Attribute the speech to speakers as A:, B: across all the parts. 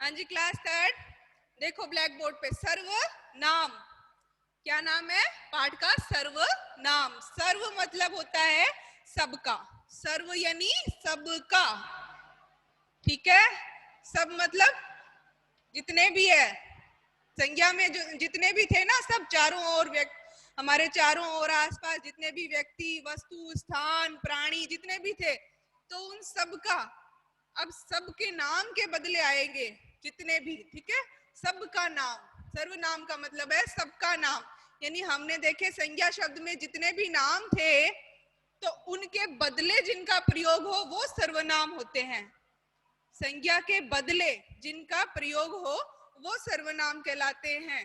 A: हाँ जी, class third. देखो black board पे सर्व नाम, क्या नाम है पाठ का? सर्व नाम। सर्व मतलब होता है सबका, सर्व यानी सबका, ठीक है। सब मतलब जितने भी है, संज्ञा में जो जितने भी थे ना, सब चारों ओर हमारे चारों ओर आसपास जितने भी व्यक्ति, वस्तु, स्थान, प्राणी जितने भी थे, तो उन सब का अब सबके नाम के बदले आएंगे जितने भी, ठीक है। सबका नाम, सर्वनाम का मतलब है सबका नाम। यानी हमने देखे संज्ञा शब्द में जितने भी नाम थे, तो उनके बदले जिनका प्रयोग हो वो सर्वनाम होते हैं। संज्ञा के बदले जिनका प्रयोग हो वो सर्वनाम कहलाते हैं।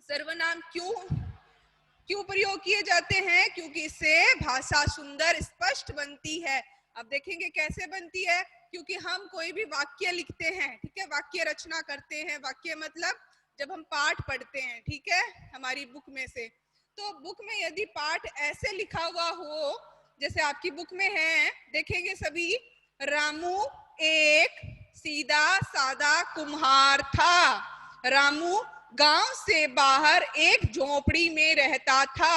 A: सर्वनाम क्यों प्रयोग किए जाते हैं? क्योंकि इससे भाषा सुंदर स्पष्ट बनती है। अब देखेंगे कैसे बनती है। क्योंकि हम कोई भी वाक्य लिखते हैं, ठीक है, वाक्य रचना करते हैं। वाक्य मतलब जब हम पाठ पढ़ते हैं, ठीक है, हमारी बुक में से, तो बुक में यदि पाठ ऐसे लिखा हुआ हो जैसे आपकी बुक में है, देखेंगे सभी, रामू एक सीधा सादा कुम्हार था। रामू गांव से बाहर एक झोपड़ी में रहता था।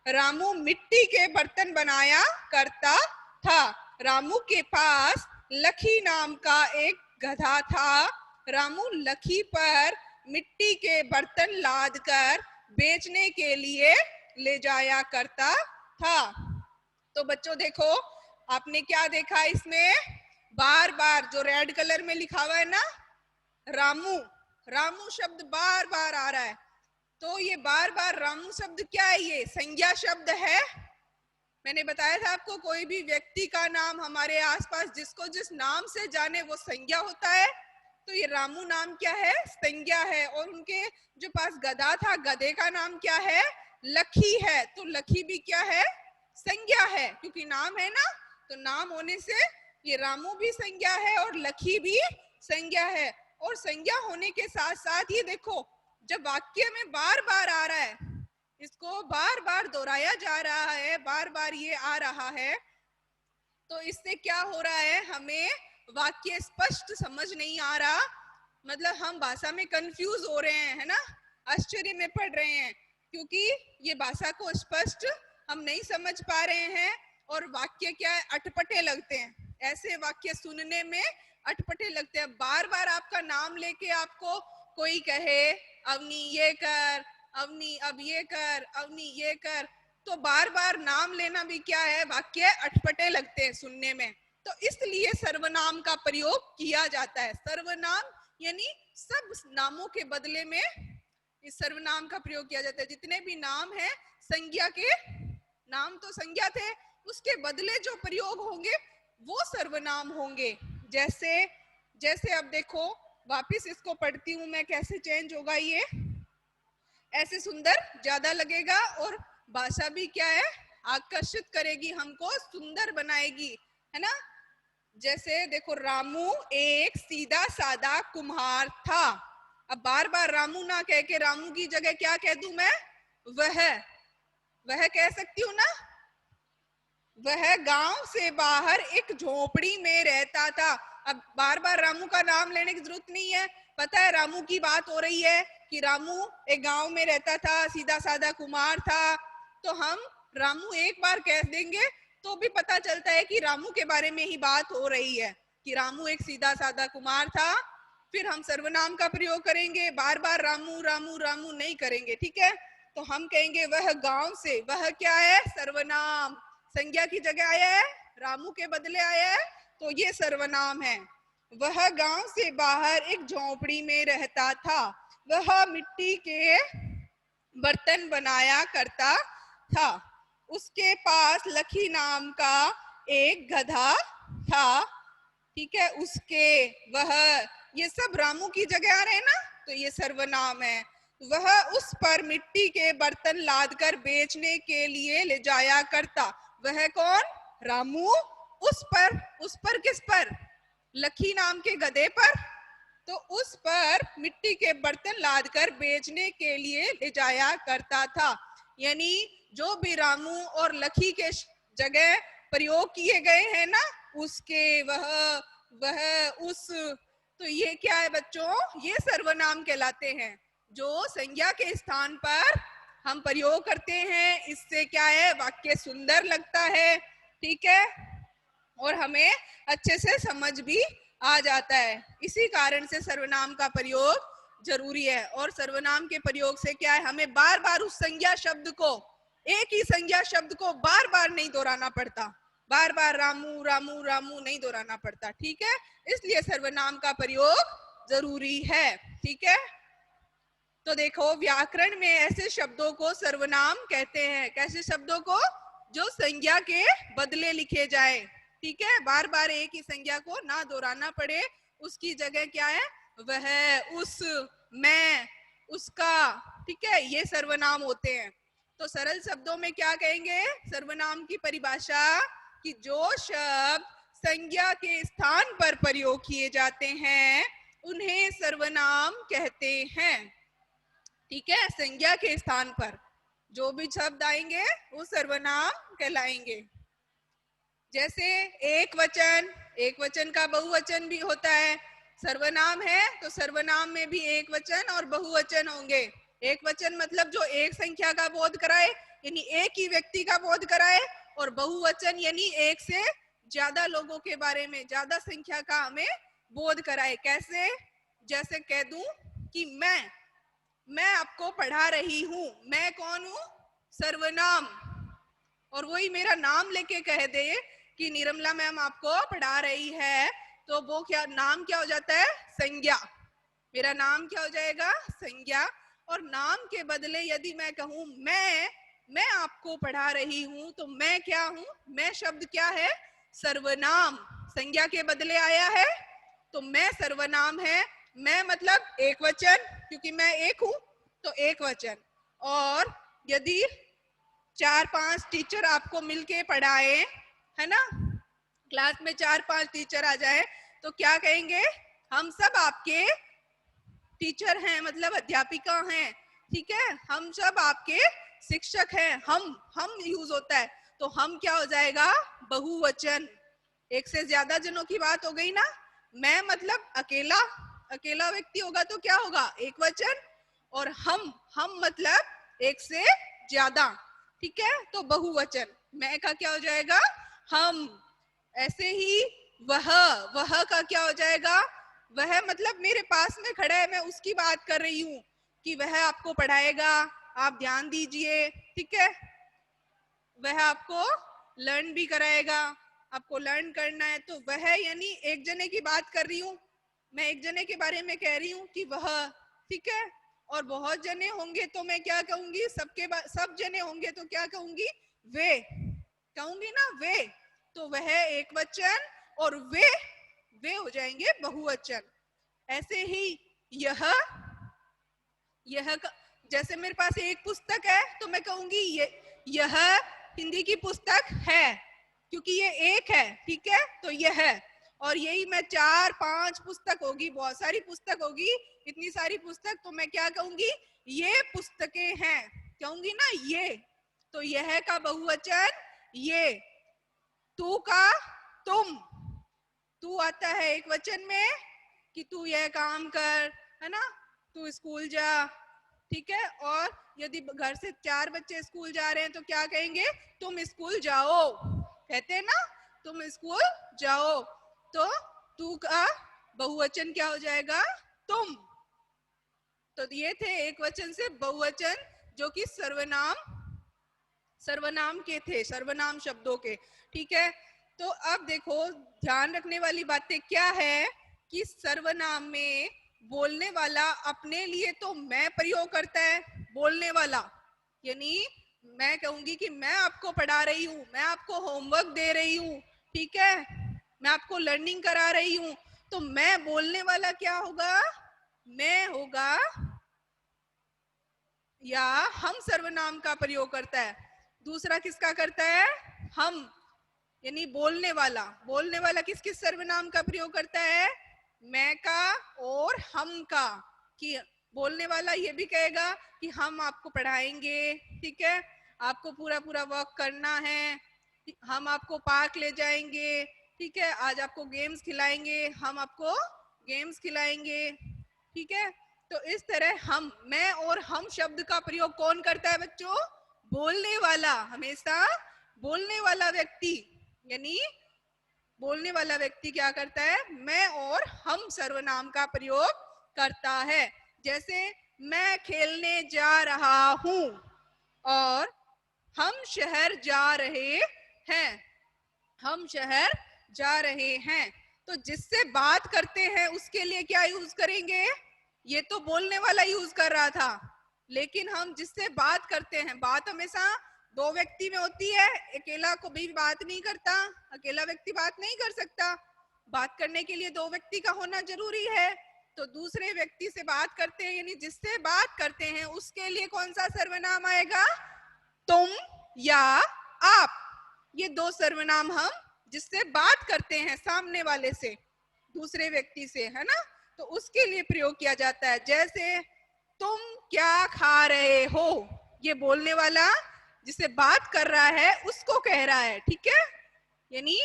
A: रामू मिट्टी के बर्तन बनाया करता था। रामू के पास लखी नाम का एक गधा था। रामू लखी पर मिट्टी के बर्तन लादकर बेचने के लिए ले जाया करता था। तो बच्चों देखो, आपने क्या देखा इसमें? बार बार जो रेड कलर में लिखा हुआ है ना, रामू, रामू शब्द बार बार आ रहा है। तो ये बार बार रामू शब्द क्या है? ये संज्ञा शब्द है। मैंने बताया था आपको, कोई भी व्यक्ति का नाम हमारे आसपास जिसको जिस नाम से जाने वो संज्ञा होता है। तो ये रामू नाम क्या है? संज्ञा है। और उनके जो पास गधा था, गधे का नाम क्या है? लखी है। तो लखी भी क्या है? संज्ञा है, क्योंकि नाम है ना, तो नाम होने से ये रामू भी संज्ञा है और लखी भी संज्ञा है। और संज्ञा होने के साथ साथ ये देखो, जब वाक्य में बार बार आ रहा है, इसको बार बार दोहराया जा रहा है, बार बार ये आ रहा है, तो इससे क्या हो रहा है? हमें वाक्य स्पष्ट समझ नहीं आ रहा, मतलब हम भाषा में कंफ्यूज हो रहे हैं, है ना, आश्चर्य में पड़ रहे हैं, क्योंकि ये भाषा को स्पष्ट हम नहीं समझ पा रहे हैं। और वाक्य क्या है? अटपटे लगते हैं। ऐसे वाक्य सुनने में अटपटे लगते हैं। बार बार आपका नाम लेके आपको कोई कहे, अवनी ये कर, अवनी अब ये कर, अवनी ये कर, तो बार बार नाम लेना भी क्या है? वाक्य अटपटे लगते हैं सुनने में। तो इसलिए सर्वनाम का प्रयोग किया जाता है। सर्वनाम यानी सब नामों के बदले में इस सर्वनाम का प्रयोग किया जाता है। जितने भी नाम है, संज्ञा के नाम तो संज्ञा थे, उसके बदले जो प्रयोग होंगे वो सर्वनाम होंगे। जैसे जैसे अब देखो, वापिस इसको पढ़ती हूँ मैं, कैसे चेंज होगा ये, ऐसे सुंदर ज्यादा लगेगा और भाषा भी क्या है? आकर्षित करेगी, हमको सुंदर बनाएगी, है ना। जैसे देखो, रामू एक सीधा सादा कुम्हार था। अब बार बार रामू ना कह के रामू की जगह क्या कह दूं मैं? वह कह सकती हूँ ना। वह गांव से बाहर एक झोपड़ी में रहता था। अब बार बार रामू का नाम लेने की जरूरत नहीं है, पता है रामू की बात हो रही है कि रामू एक गांव में रहता था, सीधा सादा कुम्हार था। तो हम रामू एक बार कह देंगे तो भी पता चलता है कि रामू के बारे में ही बात हो रही है, कि रामू एक सीधा सादा कुम्हार था। फिर हम सर्वनाम का प्रयोग करेंगे, बार बार रामू रामू रामू नहीं करेंगे, ठीक है। तो हम कहेंगे वह गांव से, वह क्या है? सर्वनाम, संज्ञा की जगह आया है, रामू के बदले आया है, तो ये सर्वनाम है। वह गांव से बाहर एक झोपड़ी में रहता था। वह मिट्टी के बर्तन बनाया करता था। उसके पास लखी नाम का एक गधा था, ठीक है। उसके, वह, ये सब रामू की जगह आ रहे हैं ना, तो ये सर्वनाम है। वह उस पर मिट्टी के बर्तन लादकर बेचने के लिए ले जाया करता। वह कौन? रामू। उस पर किस पर? लखी नाम के गधे पर। तो उस पर मिट्टी के बर्तन लादकर बेचने के लिए ले जाया करता था। यानी जो भी रामू और लखी के जगह प्रयोग किए गए हैं ना, उसके, वह, उस, तो ये क्या है बच्चों, ये सर्वनाम कहलाते हैं, जो संज्ञा के स्थान पर हम प्रयोग करते हैं। इससे क्या है, वाक्य सुंदर लगता है, ठीक है, और हमें अच्छे से समझ भी आ जाता है। इसी कारण से सर्वनाम का प्रयोग जरूरी है। और सर्वनाम के प्रयोग से क्या है, हमें बार बार उस संज्ञा शब्द को, एक ही संज्ञा शब्द को बार बार नहीं दोहराना पड़ता, बार बार रामू रामू रामू नहीं दोहराना पड़ता, ठीक है। इसलिए सर्वनाम का प्रयोग जरूरी है, ठीक है। तो देखो, व्याकरण में ऐसे शब्दों को सर्वनाम कहते हैं। कैसे शब्दों को, जो संज्ञा के बदले लिखे जाए, ठीक है, बार बार एक ही संज्ञा को ना दोहराना पड़े, उसकी जगह क्या है, वह, उस, मैं, उसका, ठीक है, ये सर्वनाम होते हैं। तो सरल शब्दों में क्या कहेंगे सर्वनाम की परिभाषा, कि जो शब्द संज्ञा के स्थान पर प्रयोग किए जाते हैं उन्हें सर्वनाम कहते हैं, ठीक है। संज्ञा के स्थान पर जो भी शब्द आएंगे वो सर्वनाम कहलाएंगे। जैसे एक वचन, एक वचन का बहुवचन भी होता है। सर्वनाम है तो सर्वनाम में भी एक वचन और बहुवचन होंगे। एक वचन मतलब जो एक संख्या का बोध कराए, यानी एक ही व्यक्ति का बोध कराए, और बहुवचन यानी एक से ज्यादा लोगों के बारे में, ज्यादा संख्या का हमें बोध कराए। कैसे, जैसे कह दूं कि मैं आपको पढ़ा रही हूं, मैं कौन हूं, सर्वनाम, और वही मेरा नाम लेके कह दे कि निर्मला मैम आपको पढ़ा रही है, तो वो क्या, नाम क्या हो जाता है, संज्ञा। मेरा नाम क्या हो जाएगा, संज्ञा। और नाम के बदले यदि मैं कहूं मैं आपको पढ़ा रही हूं, तो मैं क्या हूं, मैं शब्द क्या है, सर्वनाम। संज्ञा के बदले आया है तो मैं सर्वनाम है। मैं मतलब एक वचन, क्योंकि मैं एक हूं तो एक वचन। और यदि 4-5 टीचर आपको मिलके पढ़ाए, है ना, क्लास में 4-5 टीचर आ जाए, तो क्या कहेंगे, हम सब आपके टीचर हैं, मतलब अध्यापिका हैं, ठीक है, हम सब आपके शिक्षक हैं। हम यूज होता है, तो हम क्या हो जाएगा, बहुवचन। एक से ज्यादा जनों की बात हो गई ना। मैं मतलब अकेला, अकेला व्यक्ति होगा तो क्या होगा, एक वचन। और हम मतलब एक से ज्यादा, ठीक है, तो बहुवचन। मैं का क्या हो जाएगा, हम। ऐसे ही वह का क्या हो जाएगा, वह मतलब मेरे पास में खड़ा है, मैं उसकी बात कर रही हूँ कि वह आपको पढ़ाएगा, आप ध्यान दीजिए, ठीक है। वह आपको लर्न भी कराएगा, आपको लर्न करना है, तो वह यानी एक जने की बात कर रही हूँ, मैं एक जने के बारे में कह रही हूँ कि वह, ठीक है। और बहुत जने होंगे तो मैं क्या कहूंगी, सब जने होंगे तो क्या कहूंगी, वे कहूंगी ना, वे। तो वह एक वचन और वे हो जाएंगे बहुवचन। ऐसे ही यह जैसे मेरे पास एक पुस्तक है तो मैं कहूंगी यह हिंदी की पुस्तक है, क्योंकि ये एक है, ठीक है, तो यह है। और यही मैं 4-5 पुस्तक होगी, बहुत सारी पुस्तक होगी, इतनी सारी पुस्तक, तो मैं क्या कहूंगी, ये पुस्तकें हैं, कहूंगी ना ये। तो यह का बहुवचन ये। तू का तुम, तू आता है एक वचन में कि तू यह काम कर, है ना, तू स्कूल जा, ठीक है। और यदि घर से 4 बच्चे स्कूल जा रहे हैं तो क्या कहेंगे, तुम स्कूल जाओ, कहते हैं ना, तुम स्कूल जाओ। तो तू का बहुवचन क्या हो जाएगा, तुम। तो ये थे एक वचन से बहुवचन, जो कि सर्वनाम के थे, सर्वनाम शब्दों के, ठीक है। तो अब देखो, ध्यान रखने वाली बातें क्या है कि सर्वनाम में बोलने वाला अपने लिए तो मैं प्रयोग करता है, बोलने वाला यानी मैं कहूंगी कि मैं आपको पढ़ा रही हूँ, मैं आपको होमवर्क दे रही हूँ, ठीक है, मैं आपको लर्निंग करा रही हूँ, तो मैं बोलने वाला क्या होगा, मैं होगा, या हम सर्वनाम का प्रयोग करता है। दूसरा किसका करता है, हम, यानी बोलने वाला किस किस सर्वनाम का प्रयोग करता है, मैं का और हम का। कि बोलने वाला ये भी कहेगा कि हम आपको पढ़ाएंगे, ठीक है, आपको पूरा पूरा वर्क करना है, हम आपको पार्क ले जाएंगे, ठीक है, आज आपको गेम्स खिलाएंगे, हम आपको गेम्स खिलाएंगे, ठीक है। तो इस तरह हम, मैं और हम शब्द का प्रयोग कौन करता है बच्चों? बोलने वाला, हमेशा बोलने वाला व्यक्ति, यानी बोलने वाला व्यक्ति क्या करता है? मैं और हम सर्वनाम का प्रयोग करता है। जैसे मैं खेलने जा रहा हूं और हम शहर जा रहे हैं, हम शहर जा रहे हैं। तो जिससे बात करते हैं उसके लिए क्या यूज करेंगे? ये तो बोलने वाला यूज कर रहा था, लेकिन हम जिससे बात करते हैं, बात हमेशा दो व्यक्ति में होती है, अकेला को भी बात नहीं करता, अकेला व्यक्ति बात नहीं कर सकता। बात करने के लिए दो व्यक्ति का होना जरूरी है। तो दूसरे व्यक्ति से बात करते हैं, यानी जिससे बात करते हैं उसके लिए कौन सा सर्वनाम आएगा? तुम या आप। ये दो सर्वनाम हम जिससे बात करते हैं सामने वाले से, दूसरे व्यक्ति से, है ना, तो उसके लिए प्रयोग किया जाता है। जैसे तुम क्या खा रहे हो, ये बोलने वाला जिससे बात कर रहा है उसको कह रहा है, ठीक है। यानी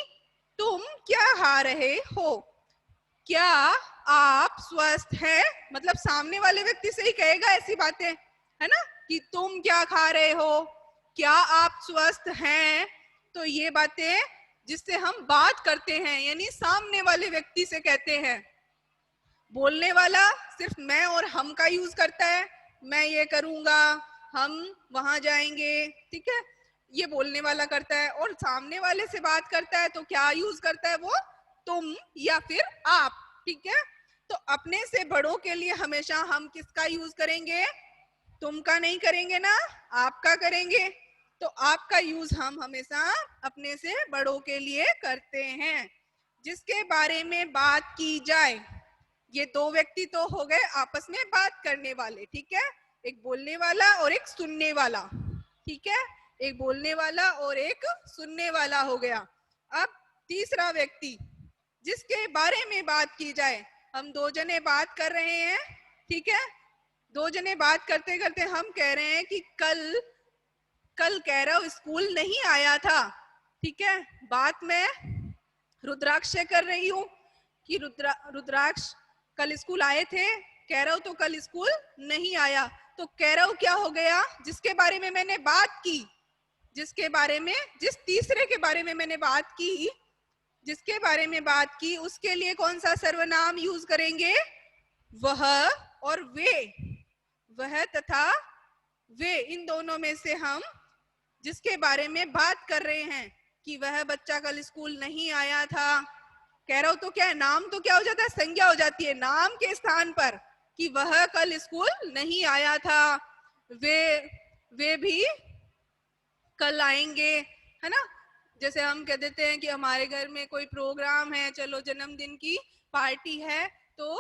A: तुम क्या खा रहे हो। क्या आप स्वस्थ हैं, मतलब सामने वाले व्यक्ति से ही कहेगा ऐसी बातें, है ना, कि तुम क्या खा रहे हो, क्या आप स्वस्थ हैं। तो ये बातें जिससे हम बात करते हैं, यानी सामने वाले व्यक्ति से कहते हैं। बोलने वाला सिर्फ मैं और हम का यूज करता है, मैं ये करूंगा, हम वहां जाएंगे, ठीक है, ये बोलने वाला करता है। और सामने वाले से बात करता है तो क्या यूज करता है वो? तुम या फिर आप, ठीक है। तो अपने से बड़ों के लिए हमेशा हम किसका यूज करेंगे? तुम का नहीं करेंगे ना, आपका करेंगे। तो आपका यूज हम हमेशा अपने से बड़ों के लिए करते हैं। जिसके बारे में बात की जाए, ये दो व्यक्ति तो हो गए आपस में बात करने वाले, ठीक है, एक बोलने वाला और एक सुनने वाला, ठीक है, एक बोलने वाला और एक सुनने वाला हो गया। अब तीसरा व्यक्ति जिसके बारे में बात की जाए, हम दो जने बात कर रहे हैं, ठीक है, दो जने बात करते करते हम कह रहे हैं कि कल कैरव स्कूल नहीं आया था, ठीक है। बात मैं रुद्राक्ष से कर रही हूँ कि रुद्राक्ष कल स्कूल आए थे, कैरव तो कल स्कूल नहीं आया। तो कैरव क्या हो गया? जिसके बारे में मैंने बात की, जिसके बारे में, जिस तीसरे के बारे में मैंने बात की, जिसके बारे में बात की, उसके लिए कौन सा सर्वनाम यूज करेंगे? वह और वे, वह तथा वे, इन दोनों में से हम जिसके बारे में बात कर रहे हैं कि वह बच्चा कल स्कूल नहीं आया था। कह रहा हूं तो क्या है, नाम तो क्या हो जाता है? संज्ञा हो जाती है नाम के स्थान पर, कि वह कल स्कूल नहीं आया था, वे भी कल आएंगे, है ना। जैसे हम कह देते हैं कि हमारे घर में कोई प्रोग्राम है, चलो जन्मदिन की पार्टी है, तो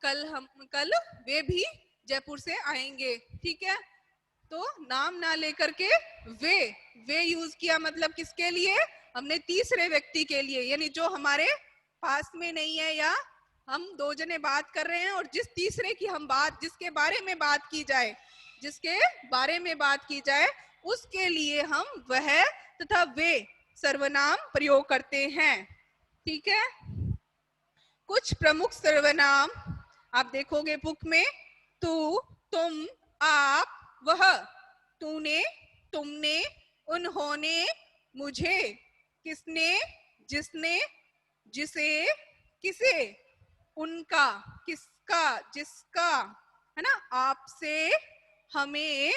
A: कल वे भी जयपुर से आएंगे, ठीक है। तो नाम ना लेकर के वे यूज किया, मतलब किसके लिए? हमने तीसरे व्यक्ति के लिए, यानी जो हमारे पास में नहीं है, या हम दो जने बात कर रहे हैं और जिस तीसरे की हम बात, जिसके बारे में बात की जाए, जिसके बारे में बात की जाए, उसके लिए हम वह तथा वे सर्वनाम प्रयोग करते हैं, ठीक है। कुछ प्रमुख सर्वनाम आप देखोगे बुक में, तू, तुम, आप, वह, तूने, तुमने, उन्होंने, मुझे, किसने, जिसने, जिसे, किसे, उनका, किसका, जिसका, है ना, आपसे, हमें,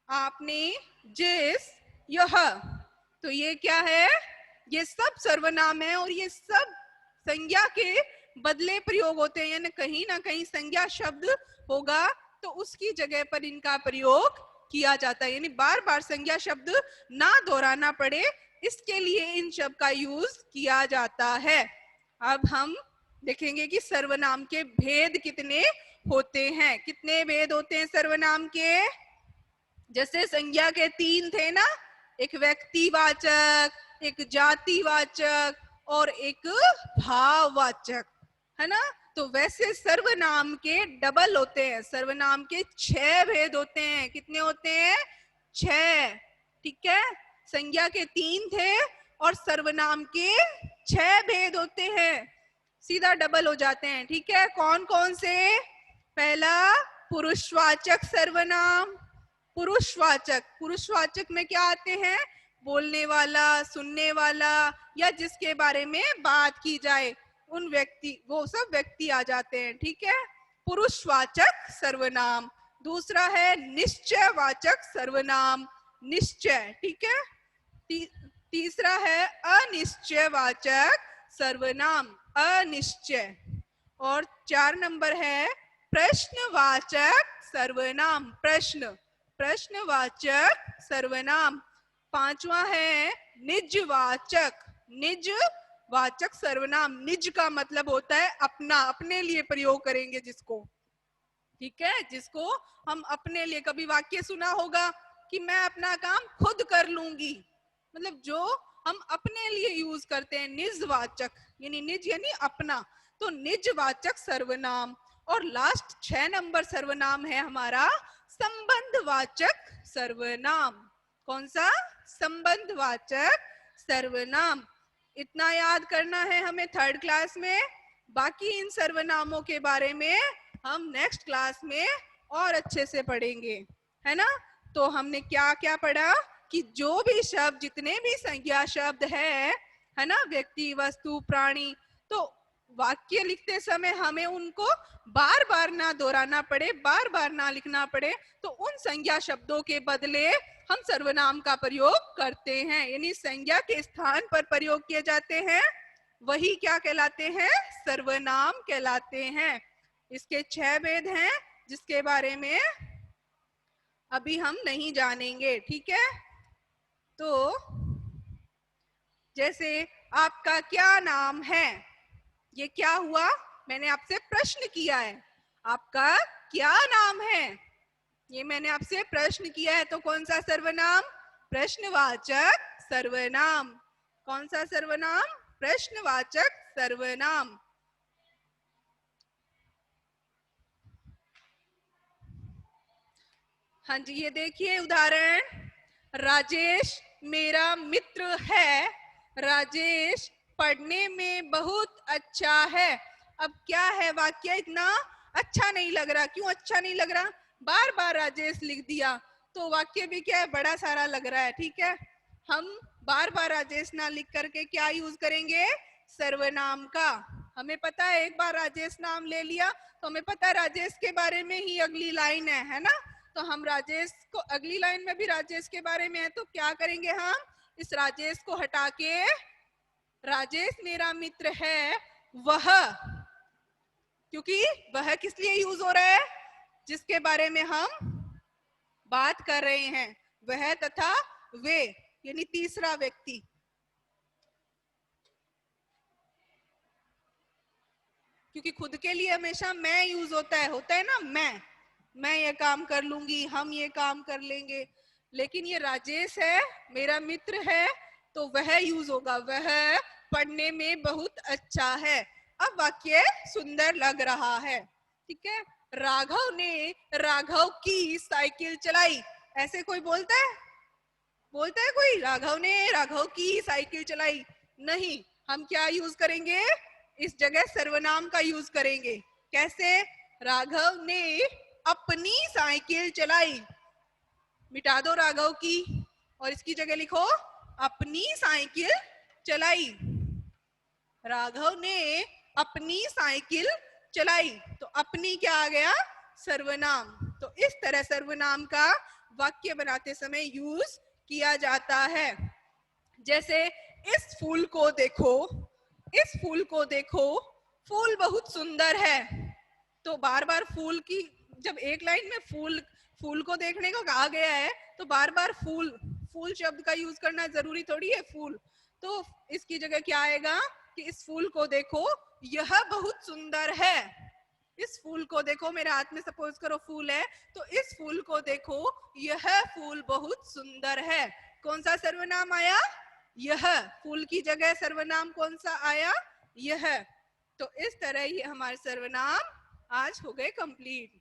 A: आपने, जिस, यह। तो ये क्या है? ये सब सर्वनाम है और ये सब संज्ञा के बदले प्रयोग होते हैं, यानी कहीं ना कहीं संज्ञा शब्द होगा तो उसकी जगह पर इनका प्रयोग किया जाता है, यानी बार बार संज्ञा शब्द ना दोहराना पड़े, इसके लिए इन शब्द का यूज किया जाता है। अब हम देखेंगे कि सर्वनाम के भेद कितने होते हैं। कितने भेद होते हैं सर्वनाम के? जैसे संज्ञा के तीन थे ना, एक व्यक्तिवाचक, एक जातिवाचक और एक भाववाचक, है ना। तो वैसे सर्वनाम के डबल होते हैं, सर्वनाम के 6 भेद होते हैं। कितने होते हैं? 6, ठीक है। संज्ञा के 3 थे और सर्वनाम के 6 भेद होते हैं। सीधा डबल हो जाते हैं। ठीक है, कौन कौन से? पहला पुरुषवाचक सर्वनाम। पुरुषवाचक में क्या आते हैं? बोलने वाला, सुनने वाला, या जिसके बारे में बात की जाए, उन व्यक्ति, वो सब व्यक्ति आ जाते हैं। ठीक है, पुरुषवाचक सर्वनाम। दूसरा है निश्चयवाचक सर्वनाम, निश्चय। ठीक है, तीसरा है अनिश्चयवाचक सर्वनाम, अनिश्चय। और 4 नंबर है प्रश्नवाचक सर्वनाम, प्रश्नवाचक सर्वनाम। 5वां है निजवाचक, निजवाचक सर्वनाम। निज का मतलब होता है अपना, अपने लिए प्रयोग करेंगे जिसको। ठीक है, जिसको हम अपने लिए, कभी वाक्य सुना होगा कि मैं अपना काम खुद कर लूंगी, मतलब जो हम अपने लिए यूज करते हैं, निजवाचक, यानी निज यानी अपना, तो निजवाचक सर्वनाम। और लास्ट 6 नंबर सर्वनाम है हमारा संबंधवाचक सर्वनाम। कौन सा? संबंधवाचक सर्वनाम। इतना याद करना है हमें 3rd क्लास में। बाकी इन सर्वनामों के बारे में हम नेक्स्ट क्लास में और अच्छे से पढ़ेंगे, है ना। तो हमने क्या क्या पढ़ा कि जो भी शब्द, जितने भी संज्ञा शब्द है ना, व्यक्ति, वस्तु, प्राणी, तो वाक्य लिखते समय हमें उनको बार बार ना दोहराना पड़े, बार बार ना लिखना पड़े, तो उन संज्ञा शब्दों के बदले हम सर्वनाम का प्रयोग करते हैं, यानी संज्ञा के स्थान पर प्रयोग किए जाते हैं, वही क्या कहलाते हैं? सर्वनाम कहलाते हैं। इसके 6 भेद हैं जिसके बारे में अभी हम नहीं जानेंगे। ठीक है, तो जैसे आपका क्या नाम है, ये क्या हुआ? मैंने आपसे प्रश्न किया है, आपका क्या नाम है, ये मैंने आपसे प्रश्न किया है, तो कौन सा सर्वनाम? प्रश्नवाचक सर्वनाम। कौन सा सर्वनाम? प्रश्नवाचक सर्वनाम। हाँ जी, ये देखिए उदाहरण, राजेश मेरा मित्र है, राजेश पढ़ने में बहुत अच्छा है। अब क्या है वाक्य? इतना अच्छा नहीं लग रहा। क्यों अच्छा नहीं लग रहा? बार बार राजेश लिख दिया, तो वाक्य भी क्या है? बड़ा सारा लग रहा है। ठीक है, हम बार बार राजेश ना लिख करके क्या यूज करेंगे? सर्वनाम का। हमें पता है एक बार राजेश नाम ले लिया तो हमें पता है राजेश के बारे में ही अगली लाइन है ना, तो हम राजेश को, अगली लाइन में भी राजेश के बारे में है, तो क्या करेंगे? हम इस राजेश को हटा के राजेश मेरा मित्र है वह, क्योंकि वह किस लिए यूज हो रहा है? जिसके बारे में हम बात कर रहे हैं, वह तथा वे, यानी तीसरा व्यक्ति। क्योंकि खुद के लिए हमेशा मैं यूज होता है ना, मैं ये काम कर लूंगी, हम ये काम कर लेंगे। लेकिन ये राजेश है, मेरा मित्र है, तो वह यूज होगा, वह पढ़ने में बहुत अच्छा है। अब वाक्य सुंदर लग रहा है। ठीक है, राघव ने राघव की साइकिल चलाई। ऐसे कोई बोलता है? बोलता है कोई राघव ने राघव की साइकिल चलाई? नहीं, हम क्या यूज करेंगे? इस जगह सर्वनाम का यूज करेंगे। कैसे? राघव ने अपनी साइकिल चलाई। मिटा दो राघव की और इसकी जगह लिखो अपनी साइकिल चलाई। राघव ने अपनी साइकिल चलाई, तो अपनी क्या आ गया? सर्वनाम। तो इस तरह सर्वनाम का वाक्य बनाते समय यूज किया जाता है। जैसे इस फूल को देखो, इस फूल को देखो, फूल बहुत सुंदर है। तो बार बार फूल की, जब एक लाइन में फूल को देखने को कहा गया है, तो बार बार फूल शब्द का यूज करना जरूरी थोड़ी है। फूल, तो इसकी जगह क्या आएगा कि इस फूल को देखो, यह बहुत सुंदर है। इस फूल को देखो, मेरे हाथ में सपोज करो फूल है, तो इस फूल को देखो, यह फूल बहुत सुंदर है। कौन सा सर्वनाम आया? यह। फूल की जगह सर्वनाम कौन सा आया? यह। तो इस तरह ये हमारे सर्वनाम आज हो गए कंप्लीट।